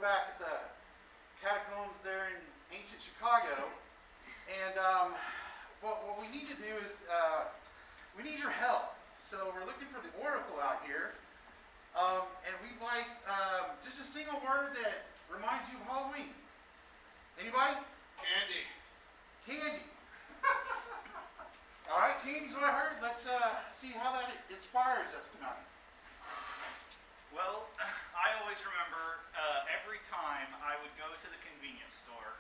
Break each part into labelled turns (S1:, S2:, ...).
S1: back at the catacombs there in ancient Chicago, and what we need to do is we need your help. So we're looking for the oracle out here, and we'd like just a single word that reminds you of Halloween. Anybody?
S2: Candy.
S1: Candy. All right, candy's what I heard. Let's see how that inspires us tonight.
S3: Well, I always remember every time I would go to the convenience store,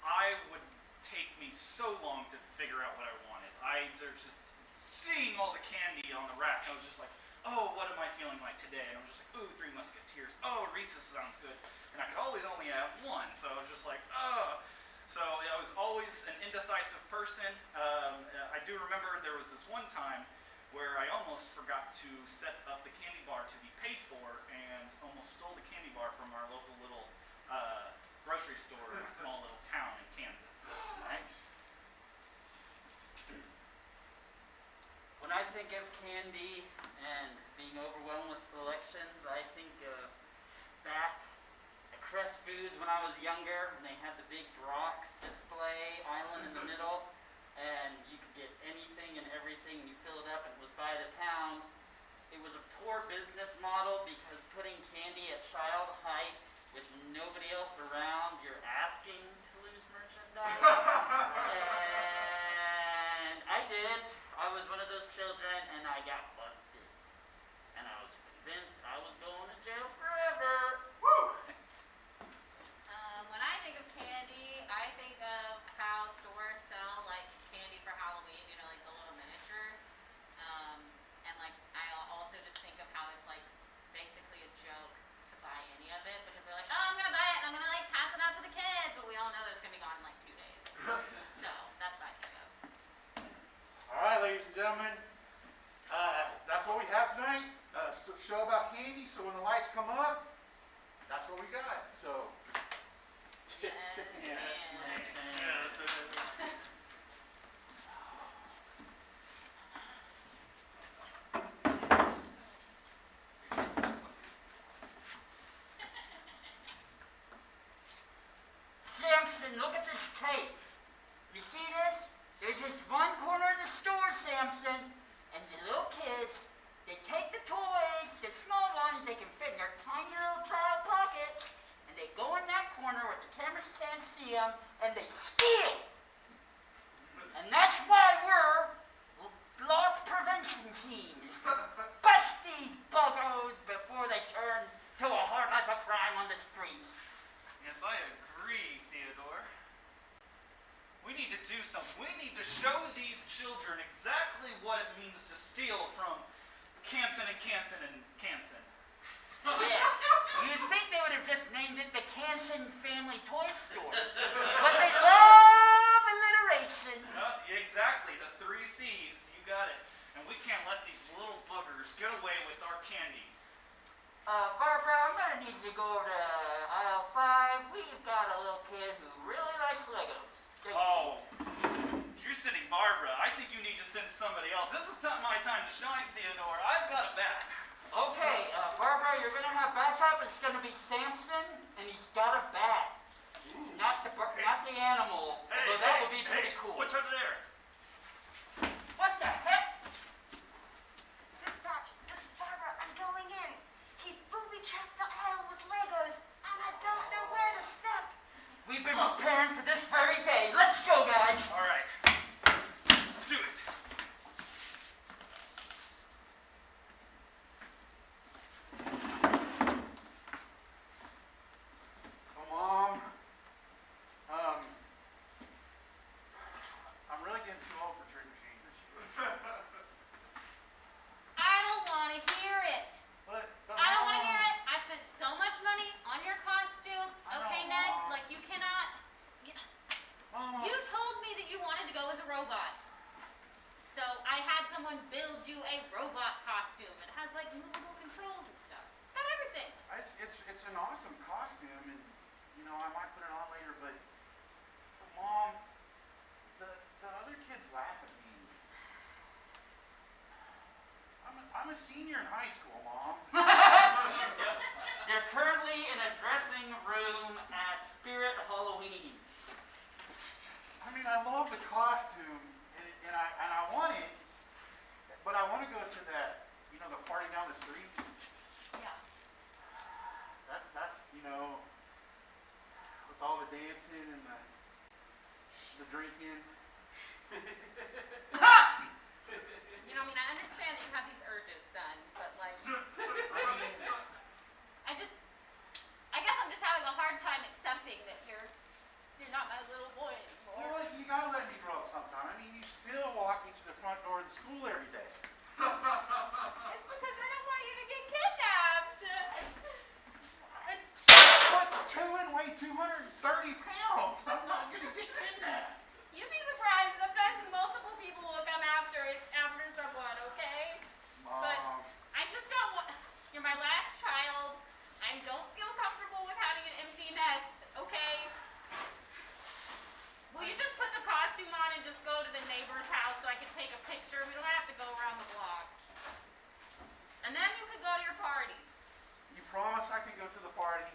S3: I would take me so long to figure out what I wanted. I was just seeing all the candy on the rack. I was just like, oh, what am I feeling like today? And I was just like, ooh, Three Musketeers. Oh, Reese's sounds good. And I could always only have one, so I was just like, oh. So I was always an indecisive person. I do remember there was this one time where I almost forgot to set up the candy bar to be paid for and almost stole the candy bar from our local little grocery store in a small little town in Kansas.
S1: Thanks.
S4: When I think of candy and being overwhelmed with selections, I think of back at Crest Foods when I was younger, and they had the big Brock's display island in the middle, and you could get anything and everything, and you fill it up, and it was by the pound. It was a poor business model because putting candy at child height with nobody else around, you're asking to lose merchandise. And I did. I was one of those children, and I got busted. And I was convinced I was going to jail forever.
S1: Woo!
S5: When I think of candy, I think of how stores sell like candy for Halloween, you know, like the little miniatures. And like I also just think of how it's like basically a joke to buy any of it because we're like, oh, I'm gonna buy it and I'm gonna like pass it out to the kids, but we all know that it's gonna be gone in like 2 days. So that's what I think of.
S1: All right, ladies and gentlemen, that's what we have tonight. Show about candy. So when the lights come up, that's what we got. So.
S5: Yes.
S1: Yes.
S4: Samson, look at this tape. You see this? There's this one corner of the store, Samson, and the little kids, they take the toys, the small ones they can fit in their tiny little child pockets, and they go in that corner where the cameras can't see them, and they steal. And that's why we're loss prevention teams. Bust these buggos before they turn to a hard life of crime on the streets.
S3: Yes, I agree, Theodore. We need to do something. We need to show these children exactly what it means to steal from Canson and Canson and Canson.
S4: Yes. You'd think they would have just named it the Canson Family Toy Store. But they love alliteration.
S3: Exactly, the 3 C's. You got it. And we can't let these little buggers get away with our candy.
S4: Barbara, I'm going to need you to go over to aisle 5. We've got a little kid who really likes Legos.
S3: Oh, you're sending Barbara. I think you need to send somebody else. This is my time to shine, Theodore. I've got a bat.
S4: Okay, Barbara, you're going to have backup. It's going to be Samson, and he's got a bat. Not the animal, although that would be pretty cool.
S3: What's over there?
S4: What the heck?
S6: Dispatch, this is Barbara. I'm going in. He's booby-trapped the aisle with Legos, and I don't know where to step.
S4: We've been preparing for this very day. Let's go, guys.
S3: All right. Let's do it.
S1: So, Mom, I'm really getting too old for trick-or-treating this year.
S5: I don't want to hear it.
S1: But
S5: I don't want to
S1: Mom,
S5: hear it. I spent so much money on your costume.
S1: I know,
S5: Okay, Ned,
S1: Mom.
S5: like you cannot.
S1: Mom,
S5: You told me that you wanted to go as a robot. So I had someone build you a robot costume. It has like movable controls and stuff. It's got everything.
S1: it's an awesome costume, and you know I might put it on later. But Mom, the other kids laugh at me. I'm a senior in high school, Mom.
S4: They're currently in a dressing room
S1: dancing and the drinking.
S5: You know, I mean, I understand that you have these urges, son, but like, I guess I'm just having a hard time accepting that you're not my little boy anymore.
S1: Well, you gotta let me grow up sometime. I mean, you still walk me to the front door of the school every day.
S5: It's because I don't want you to get kidnapped.
S1: I'm 6'2" and weigh 230 pounds. I'm not gonna get kidnapped.
S5: You'd be surprised. Sometimes multiple people will come after someone, okay? But
S1: Mom.
S5: I just don't want. You're my last child. I don't feel comfortable with having an empty nest, okay? Will you just put the costume on and just go to the neighbor's house so I can take a picture? We don't have to go around the block. And then you could go to your party.
S1: You promise I can go to the party?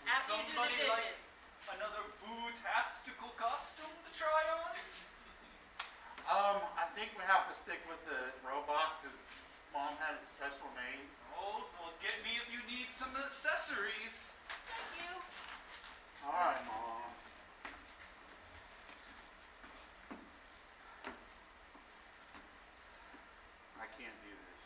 S5: After you do the
S3: Somebody like
S5: dishes.
S3: another boo-tastical costume to try on?
S1: I think we have to stick with the robot because Mom had it special made.
S3: Oh, well, get me if you need some accessories.
S5: Thank you.
S1: All right, Mom. I can't do this.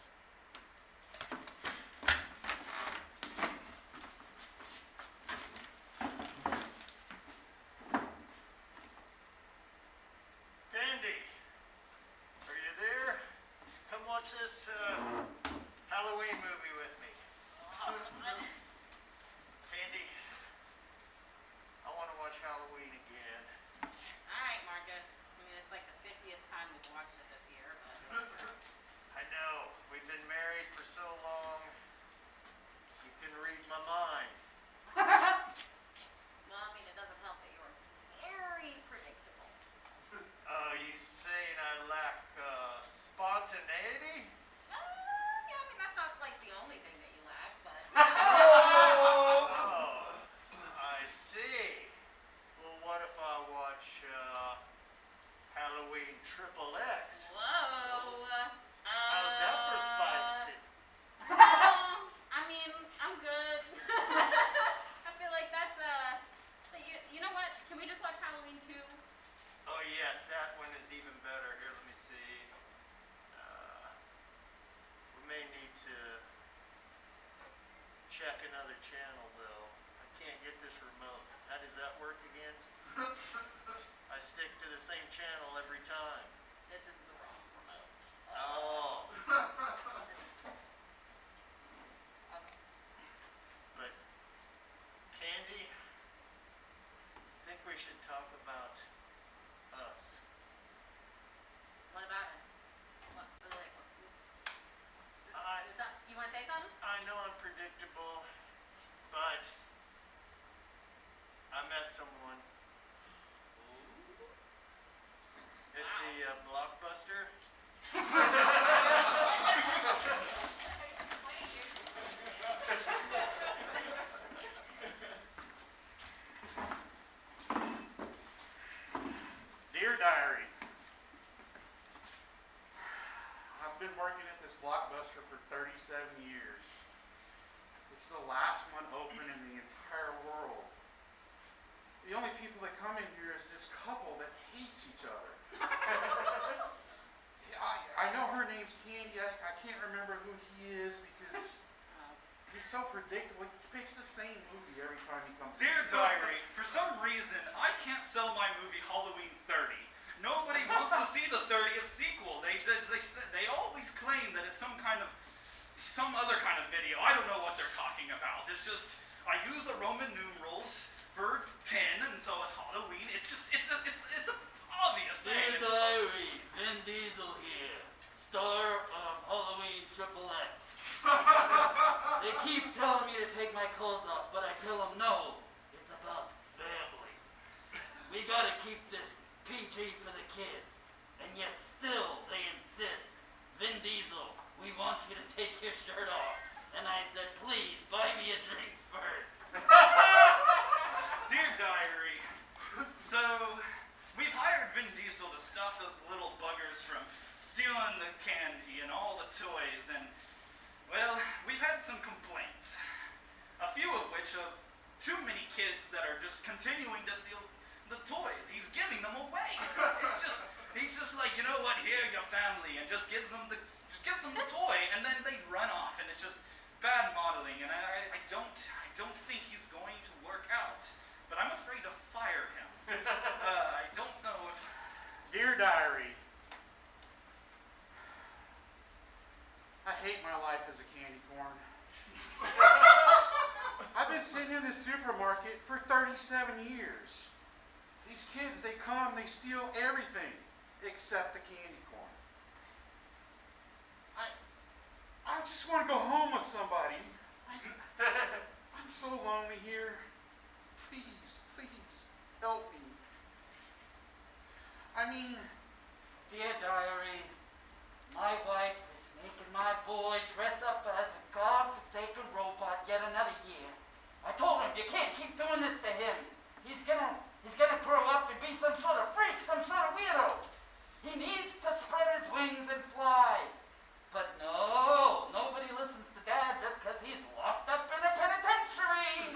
S2: Candy, are you there? Come watch this Halloween movie with me. Candy, I want to watch Halloween again.
S5: Alright, Marcus. I mean, it's like the 50th time we've watched it this year, but.
S2: I know, we've been married for so long, you can read my mind.
S5: Well, I mean, it doesn't help that you're very predictable.
S2: You saying I lack spontaneity?
S5: Yeah, I mean, that's not like the only thing that you lack, but.
S2: Oh, I see. Well, what if I watch Halloween Triple X?
S5: Whoa.
S2: How's that for spicy?
S5: I mean, I'm good. I feel like that's you know what? Can we just watch Halloween 2?
S2: Oh yes, that one is even better. Here, let me see. We may need to check another channel though. I can't get this remote. How does that work again? I stick to the same channel every time.
S5: This is the wrong remote.
S2: Oh,
S5: Okay.
S2: but Candy, I think we should talk about us.
S5: What about us? What? You want to say something?
S2: I know I'm predictable, but I met someone at the Blockbuster.
S1: Dear Diary, I've been working at this Blockbuster for 37 years. It's the last one open in the entire world. The only people that come in here is this couple that hates each other. I know her name's Candy. I can't remember who he is because he's so predictable. He picks the same movie every time he comes in.
S3: Dear Diary, for some reason, I can't sell my movie Halloween 30. Nobody wants to see the 30th sequel. They always claim that it's some other kind of video. I don't know what they're talking about. It's just, I use the Roman numerals for 10, and so it's Halloween. It's an obvious thing.
S7: Dear Diary, Vin Diesel here, star of Halloween Triple X. They keep telling me to take my clothes off, but I tell them no, it's about family. We gotta keep this PG for the kids, and yet still they insist. Vin Diesel, we want you to take your shirt off. And I said, please, buy me a drink first.
S3: Dear Diary, so we've hired Vin Diesel to stop those little buggers from stealing the candy and all the toys, and well, we've had some complaints. A few of which have too many kids that are just continuing to steal the toys. He's giving them away. He's just like, you know what, here, your family, and just gives them the toy, and then they run off, and it's just bad modeling, and I don't think he's going to work out. But I'm afraid to fire him. I don't know if...
S1: Dear Diary, I hate my life as a candy corn. I've been sitting in this supermarket for 37 years. These kids, they come, they steal everything except the candy corn. I just want to go home with somebody. I'm so lonely here. Please, please, help me. I mean...
S7: Dear diary, my wife is making my boy dress up as a godforsaken robot yet another year. I told him, you can't keep doing this to him. He's gonna grow up and be some sort of freak, some sort of weirdo. He needs to spread his wings and fly. But no, nobody listens to Dad just because he's locked up in a penitentiary.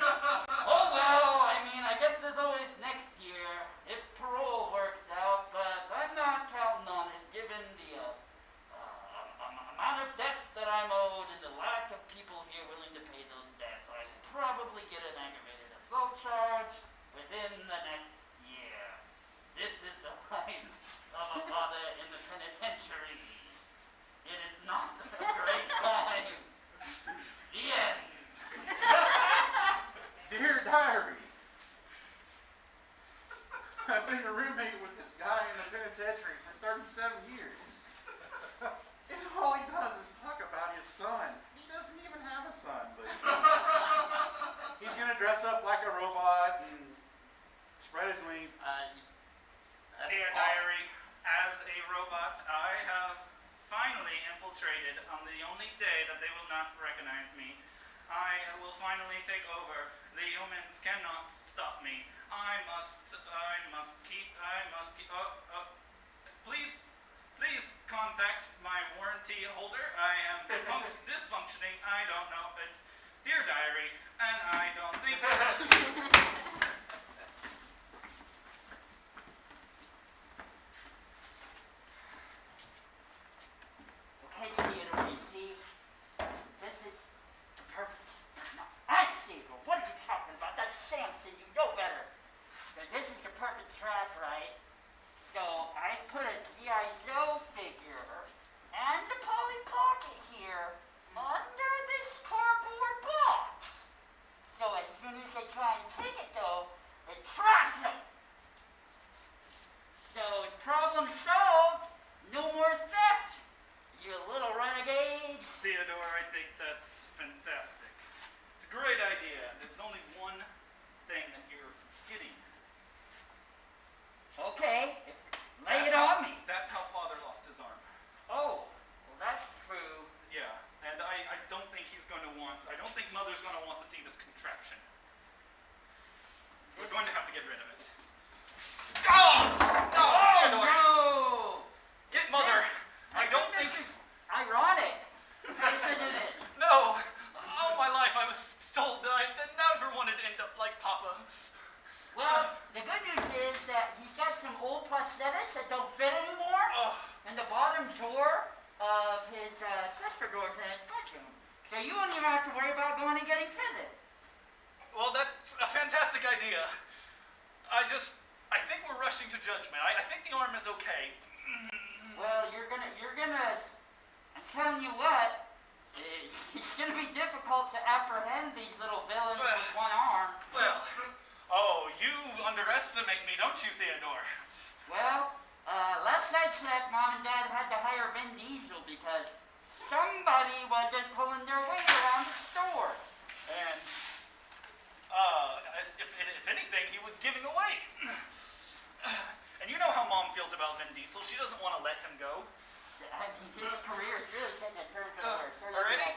S7: Oh well, I mean, I guess there's always next year, if parole works out, but I'm not counting on it given the amount of debts that I'm owed and the lack of people here willing to pay those debts. I could probably get an aggravated assault charge within the next year. This is the life of a father in the penitentiary. It is not a great time. The end.
S1: Dear Diary, I've been a roommate with this guy in the penitentiary for 37 years. And all he does is talk about his son. He doesn't even have a son, but he's going to dress up like a robot and spread his wings.
S3: Dear Diary, as a robot, I have finally infiltrated on the only day that they will not recognize me. I will finally take over. The humans cannot stop me. I must keep, please contact my warranty holder. I am dysfunctioning. I don't know. It's Dear Diary, and I don't think...
S4: Okay, Theodore, you see, this is the perfect... No, I'm Theodore. What are you talking about? That's Samson. You know better. So this is the perfect trap, right? So I put a G.I. Joe figure and a Polly Pocket here under this cardboard box. So as soon as they try and take it, though, it traps them. So problem solved. No more theft. You little renegade.
S3: Theodore, I think that's fantastic. It's a great idea. There's only one thing that you're forgetting.
S4: Okay, lay it on me.
S3: That's how Father lost his arm.
S4: Oh, well that's true.
S3: Yeah, and I don't think he's going to want, I don't think Mother's going to want to see this contraption. We're going to have to get rid of it. Oh! No, Theodore!
S4: No!
S3: Get Mother! I don't think...
S4: This is ironic, isn't it?
S3: No! All my life I was told that I never wanted to end up like Papa.
S4: Well, the good news is that he's got some old prosthetics that don't fit anymore, and the bottom drawer of his sister drawers in his bedroom. So you won't even have to worry about going and getting fitted.
S3: Well, that's a fantastic idea. I think we're rushing to judgment. I think the arm is okay.
S4: Well, you're gonna, I'm telling you what, it's gonna be difficult to apprehend these little villains with one arm.
S3: Well, you underestimate me, don't you, Theodore?
S4: Well, last night snack, Mom and Dad had to hire Vin Diesel because somebody wasn't pulling their weight around the store.
S3: And, if anything, he was giving away. And you know how Mom feels about Vin Diesel. She doesn't want to let him go.
S4: I mean, his career is really taking a turn for the worse.
S3: Already?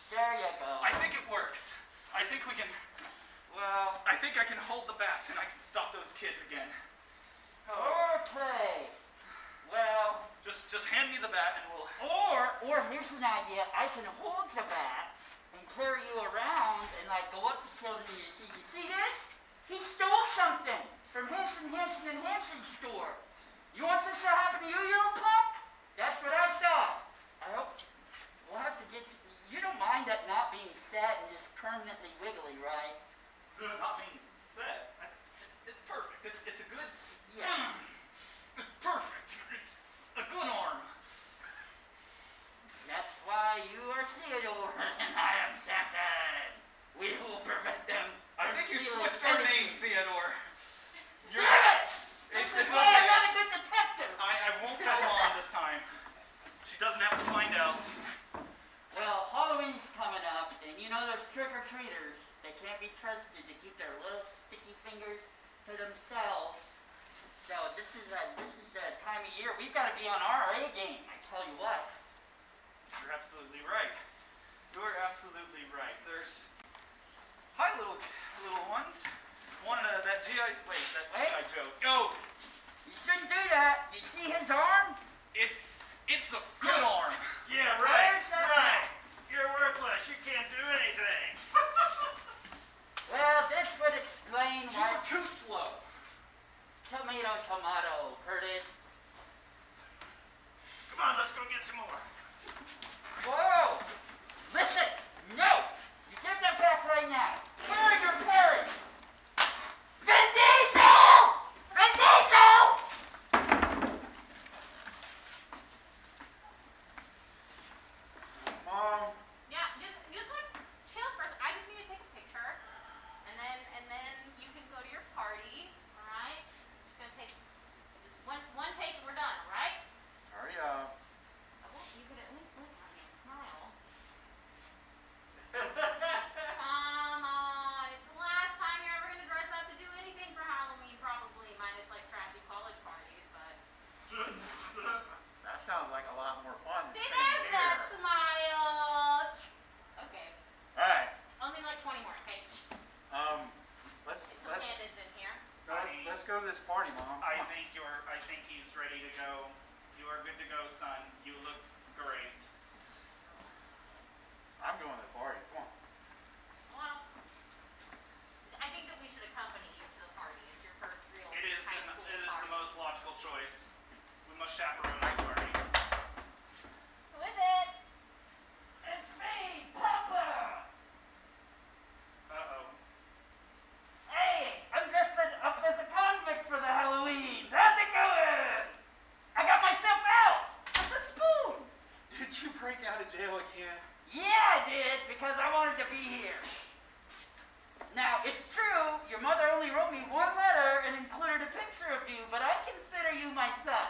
S4: There you go.
S3: I think it works. I think we can...
S4: Well...
S3: I think I can hold the bat and I can stop those kids again.
S4: Okay. Well...
S3: Just hand me the bat and we'll...
S4: Or here's an idea. I can hold the bat and carry you around and, like, go go up to tell me, you see this? He stole something from Hanson and Hanson's store. You want this to happen to you, you little punk? That's what I saw. I hope we'll have to get you don't mind that not being set and just permanently wiggly, right?
S3: Not being set. It's perfect. It's a good.
S4: Yeah.
S3: It's perfect. It's a good arm.
S4: That's why you are Theodore and I am Samson. We will prevent them.
S3: I think you
S4: from
S3: switched
S4: stealing
S3: our name,
S4: anything.
S3: Theodore.
S4: Damn it!
S3: It's
S4: This is
S3: okay.
S4: why I'm not a good detective.
S3: I won't tell Mom this time. She doesn't have to find out.
S4: Well, Halloween's coming up, and you know those trick-or-treaters, they can't be trusted to keep their little sticky fingers to themselves. So this is the time of year we've got to be on our A game, I tell you what.
S3: You're absolutely right. You are absolutely right. There's... Hi, little ones. One that GI... Wait, that GI Joe. Yo!
S4: You shouldn't do that. You see his arm?
S3: It's a good arm.
S2: Yeah,
S4: Where's that
S2: right. You're worthless. You can't do anything.
S4: Well, this would explain why...
S3: You're too slow.
S4: Tomato, Curtis.
S2: Come on, let's go get some more.
S4: Whoa! Listen! No! You give that back right now. Where are your parents? Vin Diesel! Vin Diesel!
S1: Mom,
S5: Yeah, just like chill for a second. I just need to take a picture, and then you can go to your party. All right? Just gonna take just one take and we're done. All right?
S1: hurry up.
S5: Well, you could at least look at me and smile. Come on, it's the last time you're ever gonna dress up to do anything for Halloween, probably minus like trashy college parties. But
S1: That sounds like a lot more fun than
S5: see,
S1: staying
S5: there's that
S1: here.
S5: smile. Okay,
S1: All right.
S5: only like 20 more. Okay,
S1: Let's
S5: it's some candids in here.
S1: let's go to this party, Mom.
S3: I think he's ready to go. You are good to go, son. You look great.
S1: I'm going to the party. Come on.
S5: Well, I think that we should accompany you to the party. It's your first real
S3: It is
S5: high school
S3: the
S5: party.
S3: most logical choice. We must chaperone this party.
S5: Who is it?
S4: It's me, Papa!
S3: Uh-oh.
S4: Hey, I'm dressed up as a convict for the Halloween. How's it going? I got myself out with a spoon.
S1: Did you break out of jail again?
S4: Yeah, I did, because I wanted to be here. Now, it's true, your mother only wrote me one letter and included a picture of you, but I consider you my son.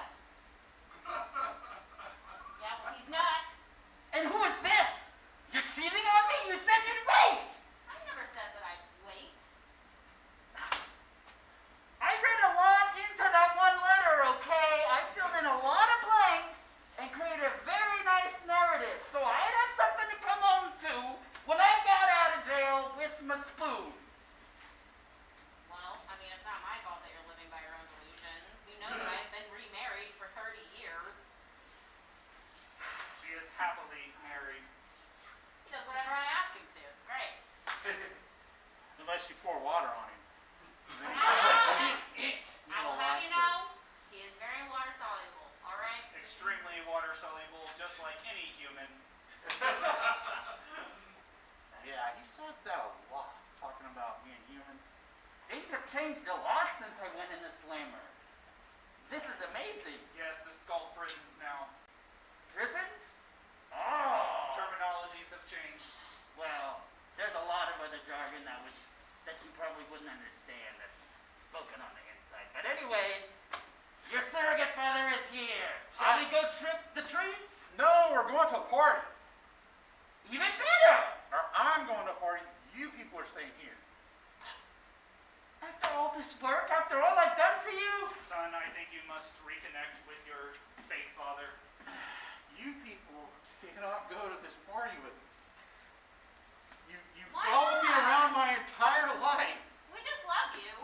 S5: Yeah, well, he's not.
S4: And who is this? You're cheating on me? You said you'd wait!
S5: I never said that I'd wait.
S4: I read a lot into that one letter, okay? I filled in a lot of blanks and created a very nice narrative, so I'd have something to come home to when I got out of jail with my spoon.
S5: Well, I mean, it's not my fault that you're living by your own delusions. You know that I've been remarried for 30 years.
S3: She is happily married.
S5: He does whatever I ask him to. It's great.
S1: Unless you pour water on him.
S5: I will have you know, he is very water soluble. All right?
S3: Extremely water soluble, just like any human.
S1: Yeah, he says that a lot, talking about being human.
S4: Things have changed a lot since I went in the slammer. This is amazing.
S3: Yes, this is called prisons now.
S4: Prisons? Oh.
S3: Terminologies have changed.
S4: Well, there's a lot of other jargon that you probably wouldn't understand that's spoken on the inside. But anyways, your surrogate father is here. Shall we go trip the treats?
S1: No, we're going to a party.
S4: Even better!
S1: Or I'm going to a party. You people are staying here.
S4: After all this work, after all I've done for you?
S3: Son, I think you must reconnect with your fake father.
S1: You people cannot go to this party with me. You
S5: Why
S1: followed me
S5: not?
S1: around my entire life.
S5: We just love you.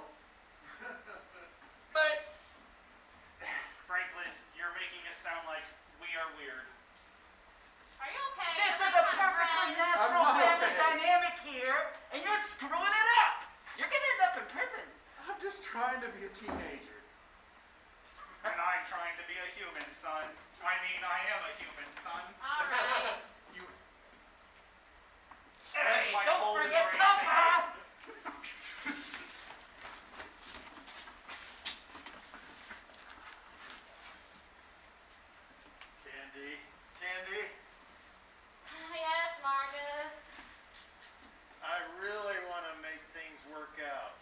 S1: But
S3: Franklin, you're making it sound like we are weird.
S5: Are you okay?
S4: This
S5: We're
S4: is a
S5: kind of
S4: perfectly
S5: friends.
S4: natural
S1: I'm not
S4: family
S1: okay.
S4: dynamic here, and you're screwing it up. You're gonna end up in prison.
S1: I'm just trying to be a teenager.
S3: And I'm trying to be a human, son. I mean, I am a human, son.
S5: All right.
S1: You,
S3: That's
S4: Hey,
S3: my
S4: don't
S3: cold
S4: forget
S3: embrace
S4: Papa.
S2: Candy,
S5: Yes, Marcus.
S2: I really want to make things work out.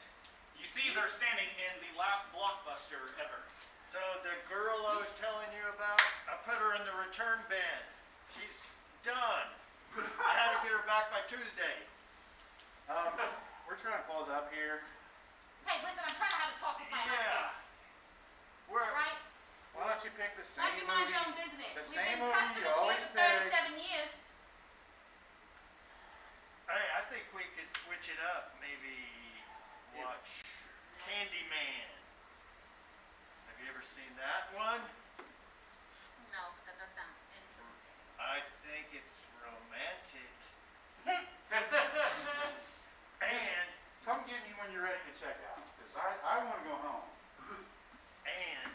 S3: You see, they're standing in the last blockbuster ever.
S2: So the girl I was telling you about, I put her in the return bin. She's done. I had to get her back by Tuesday.
S1: we're trying to close up here.
S5: Hey, listen, I'm trying to have a talk with my
S2: Yeah.
S5: husband.
S2: We're,
S5: All right?
S1: Why don't you pick the
S5: Why
S1: same
S5: don't you mind
S1: movie?
S5: your own business?
S1: The
S5: We've
S1: same
S5: been
S1: movie you
S5: customers
S1: always
S5: here for
S1: pick.
S5: 37 years.
S2: hey, I think we could switch it up. Maybe watch Candyman. Have you ever seen that one?
S5: No, but that does sound interesting.
S2: I think it's romantic. And
S1: Come get me when you're ready to check out, because I want to go home.
S2: And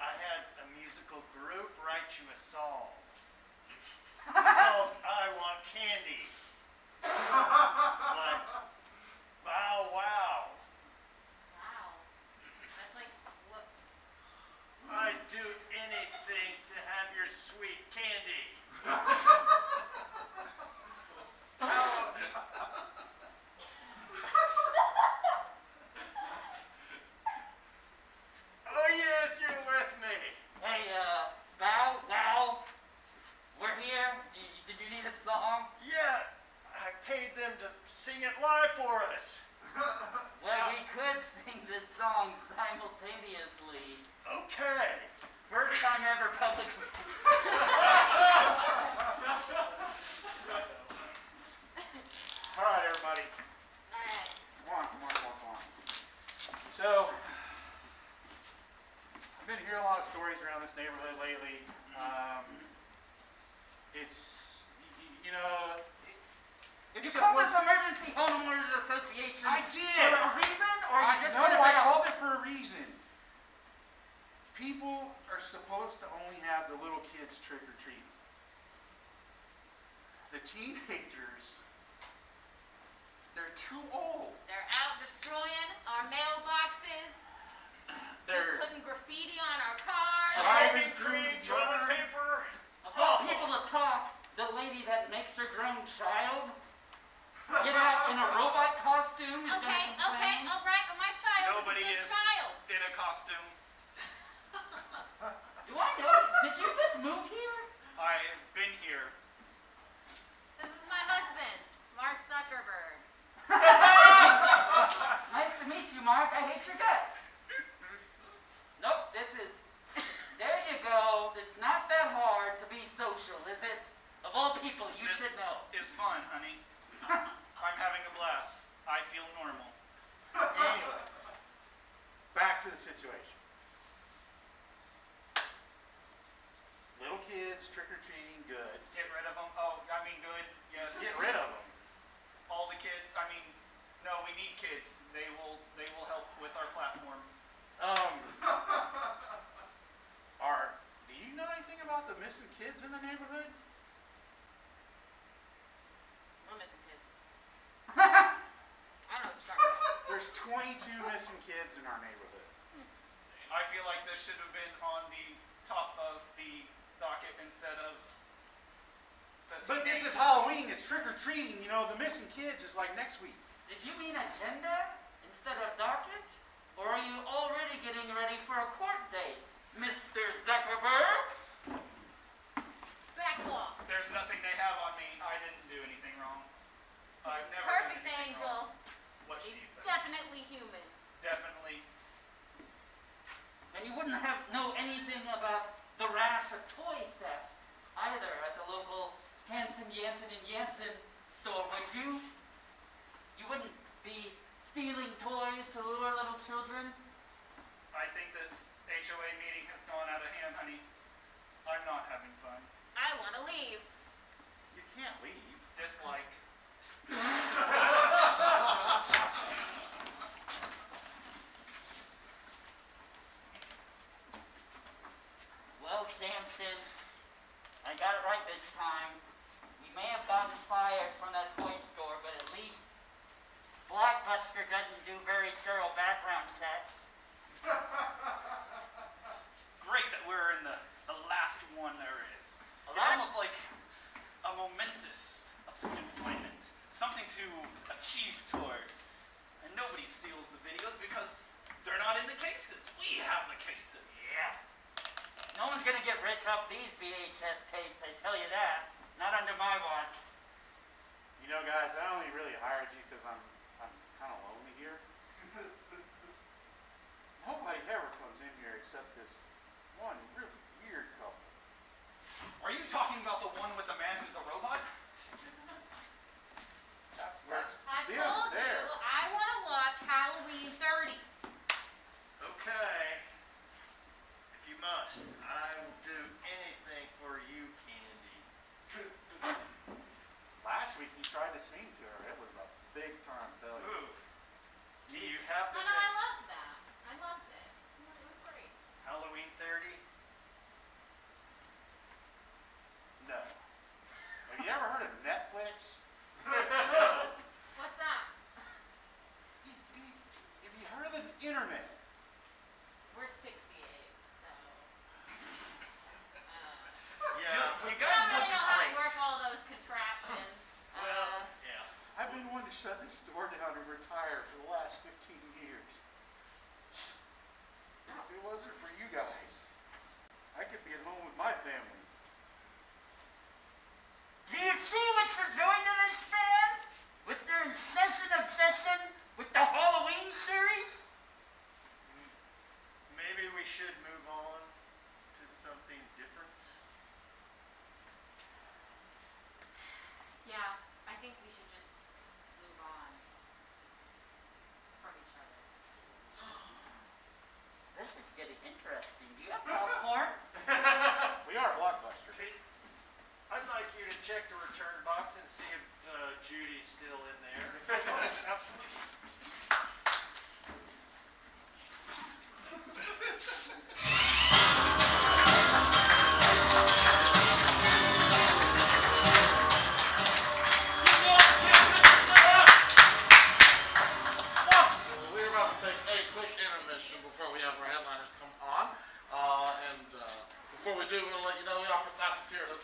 S2: I had a musical group write you a song. It's called I Want Candy. Like, bow wow.
S5: Wow. That's like, what?
S2: I'd do anything to have your sweet candy. Oh yes, you're with me.
S4: Hey, Bow Wow, we're here. Did you need a song?
S2: Yeah, I paid them to sing it live for us.
S4: Well, we could sing this song simultaneously.
S2: Okay.
S4: First time ever public.
S1: All right, everybody.
S5: All right.
S1: Come on. So, I've been hearing a lot of stories around this neighborhood lately. It's, you know,
S4: You
S1: it's
S4: called
S1: supposed
S4: this Emergency Homeowners Association
S1: I
S4: for
S1: did.
S4: a reason, or you just
S1: No,
S4: put it
S1: I
S4: out?
S1: called it for a reason. People are supposed to only have the little kids trick or treat. The teenagers, they're too old.
S5: They're out destroying our mailboxes,
S1: They're
S5: putting graffiti on our cars.
S1: driving
S2: Cream,
S1: through
S2: toilet
S1: mud.
S2: paper.
S4: Of all people to talk, the lady that makes her drone child get out in a robot costume is
S5: Okay,
S4: gonna complain.
S5: all right, but my child
S3: Nobody
S5: is a
S3: is
S5: good child.
S3: in a costume.
S4: Do I know? Did you just move here?
S3: I've been here.
S5: This is my husband, Mark Zuckerberg.
S4: Nice to meet you, Mark. I hate your guts. Nope, this is. There you go. It's not that hard to be social, is it? Of all people, you
S3: This
S4: should know.
S3: is fun, honey. I'm having a blast. I feel normal.
S1: Anyway, back to the situation. Little kids trick-or-treating, good.
S3: Get rid of them. Oh, I mean, good. Yes.
S1: Get rid of them.
S3: All the kids. I mean, no, we need kids. They will help with our platform.
S1: Do you know anything about the missing kids in the neighborhood?
S5: We're missing kids. I don't know what you're talking about.
S1: There's 22 missing kids in our neighborhood.
S3: I feel like this should have been on the top of the docket instead of the
S1: But this is
S3: teenage-
S1: Halloween. It's trick-or-treating. You know, the missing kids is like next week.
S4: Did you mean agenda instead of docket? Or are you already getting ready for a court date, Mr. Zuckerberg?
S5: Back off.
S3: There's nothing they have on me. I didn't do anything wrong. I've never
S5: Perfect
S3: done anything
S5: angel.
S3: wrong. What
S5: He's
S3: she said.
S5: definitely human.
S3: Definitely.
S4: And you wouldn't know anything about the rash of toy theft either at the local Hansen, Jansen, and Jansen store, would you? You wouldn't be stealing toys to lure little children?
S3: I think this HOA meeting has gone out of hand, honey. I'm not having fun.
S5: I want to leave.
S1: You can't leave.
S3: Dislike.
S4: Well, Samson, I got it right this time. We may have gotten fired from that toy store, but at least Blockbuster doesn't do very thorough background checks.
S3: It's great that we're in the last one there is.
S4: A
S3: It's
S4: lot?
S3: almost like a momentous employment, something to achieve towards. And nobody steals the videos because they're not in the cases. We have the cases.
S4: Yeah. No one's gonna get rich off these VHS tapes, I tell you that. Not under my watch.
S1: You know, guys, I only really hired you because I'm kind of lonely here. Nobody ever comes in here except this one really weird couple.
S3: Are you talking about the one with the man who's a robot?
S1: That's
S5: I
S1: them
S5: told you,
S1: there.
S5: I want to watch Halloween 30.
S2: Okay. If you must, I will do anything for you, Candy.
S1: Last week you tried to sing to her. It was a big time failure.
S3: Move.
S2: Do you happen
S5: Oh, no,
S2: to
S5: I loved that. I loved it. It was great.
S2: Halloween 30?
S1: No. Have you ever heard of Netflix?
S5: What's that?
S1: Have you heard of the internet?
S5: We're 68, so.
S2: Yeah.
S3: You
S5: I
S3: guys
S5: don't
S3: look
S5: really know how to
S3: great.
S5: work all those contraptions.
S2: Well, yeah.
S1: I've been wanting to shut this store down and retire for the last 15 years. If it wasn't for you guys, I could be at home with my family.
S4: Do you see what you're doing to this man? With their incessant obsession with the Halloween series?
S2: Maybe we should move on to something different.
S5: Yeah, I think we should just move on from each other.
S4: This is getting interesting. Do you have popcorn?
S1: We are Blockbuster.
S2: I'd like you to check the return box and see if Judy's still in there.
S3: Absolutely.
S8: We're about to take a quick intermission before we have our headliners come on. Before we do, we're going to let you know we offer classes here at OKC